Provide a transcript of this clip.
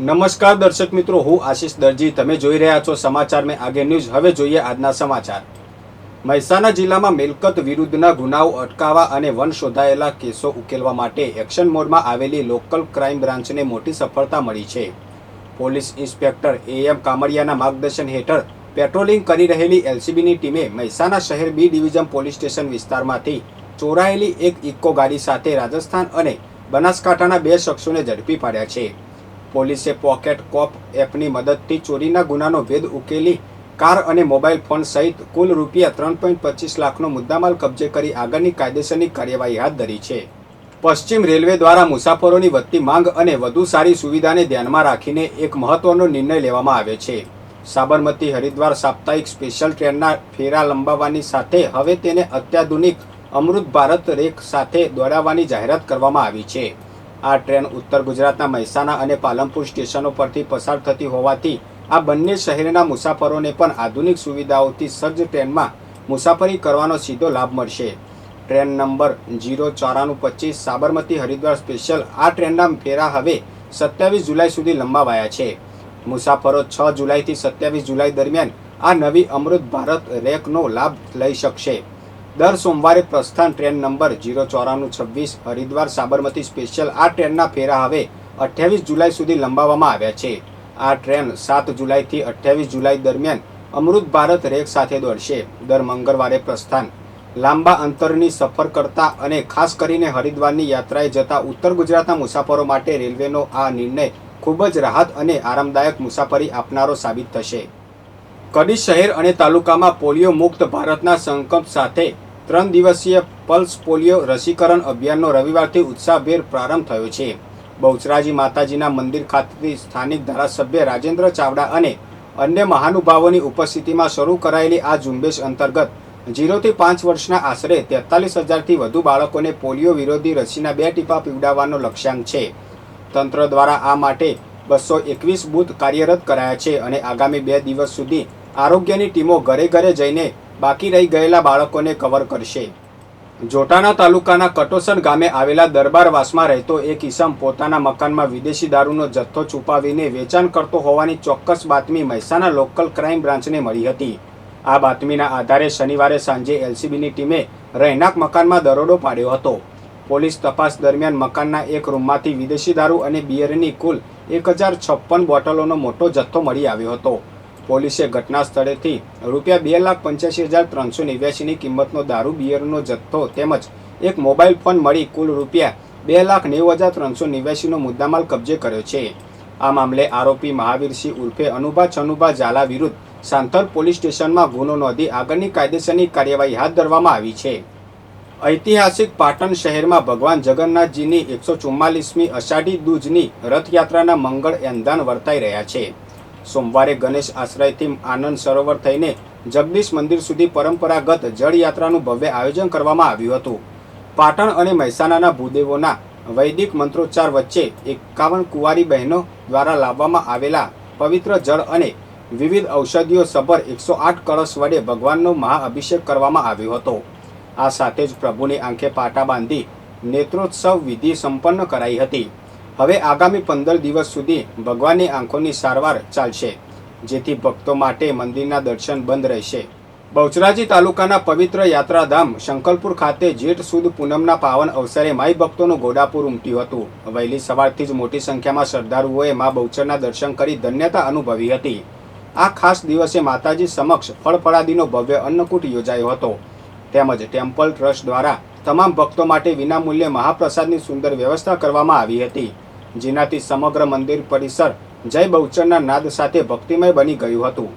નમસ્કાર દર્શક મિત્રો, હું આશીષ દરજી. તમે જોઈ રહ્યા છો સમાચાર મેં આગે ન્યૂઝ. હવે જોઈએ આજના સમાચાર. મહેસાણા જિલ્લામાં મિલકત વિરુદ્ધના ગુનાઓ અટકાવવા અને વન શોધાયેલા કેસો ઉકેલવા માટે એક્શન મોડમાં આવેલી લોકલ ક્રાઇમ બ્રાન્ચને મોટી સફળતા મળી છે. પોલીસ ઇન્સ્પેક્ટર એમ કામડિયાના માર્ગદર્શન હેઠળ પેટ્રોલિંગ કરી રહેલી એલસીબીની ટીમે મહેસાણા શહેર બી ડિવિઝન પોલીસ સ્ટેશન વિસ્તારમાંથી ચોરાયેલી એક ઇકો ગાડી સાથે રાજસ્થાન અને બનાસકાંઠાના 2 શખ્સોને ઝડપી પાડ્યા છે. પોલીસે પોકેટ કોપ એપની મદદથી ચોરીના ગુનાનો ભેદ ઉકેલી કાર અને મોબાઈલ ફોન સહિત કુલ રૂપિયા 3.25 લાખનો મુદ્દામાલ કબજે કરી આગળની કાયદેસરની કાર્યવાહી હાથ ધરી છે. પશ્ચિમ રેલવે દ્વારા મુસાફરોની વધતી માંગ અને વધુ સારી સુવિધાને ધ્યાનમાં રાખીને એક મહત્વનો નિર્ણય લેવામાં આવ્યો છે. સાબરમતી હરિદ્વાર સાપ્તાહિક સ્પેશિયલ ટ્રેનના ફેરા લંબાવવાની સાથે હવે તેને અત્યાધુનિક અમૃત ભારત રેક સાથે દોડાવવાની જાહેરાત કરવામાં આવી છે. આ ટ્રેન ઉત્તર ગુજરાતના મહેસાણા અને પાલનપુર સ્ટેશનો પરથી પસાર થતી હોવાથી આ બંને શહેરના મુસાફરોને પણ આધુનિક સુવિધાઓથી સજ્જ ટ્રેનમાં મુસાફરી કરવાનો સીધો લાભ મળશે. Train number 09425 Sabarmati Haridwar special આ ટ્રેનના ફેરા હવે 27 જુલાઈ સુધી લંબાવાયા છે. મુસાફરો 6 જુલાઈથી 27 જુલાઈ દરમિયાન આ નવી અમૃત ભારત રેકનો લાભ લઈ શકશે. દર સોમવારે પ્રસ્થાન train number 09426 Haridwar Sabarmati special આ ટ્રેનના ફેરા હવે 28 જુલાઈ સુધી લંબાવવામાં આવ્યા છે. આ ટ્રેન 7 જુલાઈથી 28 જુલાઈ દરમિયાન અમૃત ભારત રેક સાથે દોડશે. દર મંગળવારે પ્રસ્થાન. લાંબા અંતરની સફર કરતા અને ખાસ કરીને હરિદ્વારની યાત્રાએ જતા ઉત્તર ગુજરાતના મુસાફરો માટે રેલવેનો આ નિર્ણય ખૂબ જ રાહત અને આરામદાયક મુસાફરી આપનારો સાબિત થશે. કડી શહેર અને તાલુકામાં પોલિયો મુક્ત ભારતના સંકલ્પ સાથે 3 દિવસીય પલ્સ પોલિયો રસીકરણ અભિયાનનો રવિવારથી ઉત્સાહભેર પ્રારંભ થયો છે. બહુચરાજી માતાજીના મંદિર ખાતેથી સ્થાનિક ધારાસભ્ય રાજેન્દ્ર ચાવડા અને અન્ય મહાનુભાવોની ઉપસ્થિતિમાં શરૂ કરાયેલી આ ઝુંબેશ અંતર્ગત 0 થી 5 વર્ષના આશરે 43,000થી વધુ બાળકોને પોલિયો વિરોધી રસીના 2 ટીપા પીવડાવવાનો લક્ષ્યાંક છે. તંત્ર દ્વારા આ માટે 221 બૂથ કાર્યરત કરાયા છે અને આગામી 2 દિવસ સુધી આરોગ્યની ટીમો ઘરે ઘરે જઈને બાકી રહી ગયેલા બાળકોને કવર કરશે. જોટાણા તાલુકાના કટોસર ગામે આવેલા દરબારવાસમાં રહેતો એક ઈસમ પોતાના મકાનમાં વિદેશી દારૂનો જથ્થો છુપાવીને વેચાણ કરતો હોવાની ચોક્કસ બાતમી મહેસાણા લોકલ ક્રાઇમ બ્રાન્ચને મળી હતી. આ બાતમીના આધારે શનિવારે સાંજે એલસીબીની ટીમે રહેણાંક મકાનમાં દરોડો પાડ્યો હતો. પોલીસ તપાસ દરમિયાન મકાનના એક રૂમમાંથી વિદેશી દારૂ અને બિયરની કુલ 1056 બોટલોનો મોટો જથ્થો મળી આવ્યો હતો. પોલીસે ઘટના સ્થળેથી રૂપિયા 2,85,389ની કિંમતનો દારૂ બિયરનો જથ્થો તેમજ એક મોબાઈલ ફોન મળી કુલ રૂપિયા 2,90,389નો મુદ્દામાલ કબજે કર્યો છે. આ મામલે આરોપી મહાવીરસિંહ ઉર્ફે અનુભા છનુભા ઝાલા વિરુદ્ધ સાંથર પોલીસ સ્ટેશનમાં ગુનો નોંધી આગળની કાયદેસરની કાર્યવાહી હાથ ધરવામાં આવી છે. ઐતિહાસિક પાટણ શહેરમાં ભગવાન જગન્નાથજીની 144મી અષાઢી દૂજની રથયાત્રાના મંગળ એંધાણ વર્તાઈ રહ્યા છે. સોમવારે ગણેશ આશ્રયથી આનંદ સરોવર થઈને જગદીશ મંદિર સુધી પરંપરાગત જળયાત્રાનું ભવ્ય આયોજન કરવામાં આવ્યું હતું. પાટણ અને મહેસાણાના ભૂદેવોના વૈદિક મંત્રોચ્ચાર વચ્ચે 51 કુંવારી બહેનો દ્વારા લાવવામાં આવેલા પવિત્ર જળ અને વિવિધ ઔષધિઓ સભર 108 કળશ વડે ભગવાનનો મહાઅભિષેક કરવામાં આવ્યો હતો. આ સાથે જ પ્રભુની આંખે પાટા બાંધી નેત્રોત્સવ વિધિ સંપન્ન કરાઈ હતી. હવે આગામી 15 દિવસ સુધી ભગવાનની આંખોની સારવાર ચાલશે, જેથી ભક્તો માટે મંદિરના દર્શન બંધ રહેશે. બહુચરાજી તાલુકાના પવિત્ર યાત્રાધામ શંકરપુર ખાતે જેઠ સુદ પૂનમના પાવન અવસરે માઈ ભક્તોનું ઘોડાપુર ઉમટ્યું હતું. વહેલી સવારથી જ મોટી સંખ્યામાં શ્રદ્ધાળુઓએ મા બહુચરના દર્શન કરી ધન્યતા અનુભવી હતી. આ ખાસ દિવસે માતાજી સમક્ષ ફળફળાદીનો ભવ્ય અન્નકૂટ યોજાયો હતો. તેમજ ટેમ્પલ ટ્રસ્ટ દ્વારા તમામ ભક્તો માટે વિનામૂલ્યે મહાપ્રસાદની સુંદર વ્યવસ્થા કરવામાં આવી હતી, જેનાથી સમગ્ર મંદિર પરિસર જય બહુચરના નાદ સાથે ભક્તિમય બની ગયું હતું.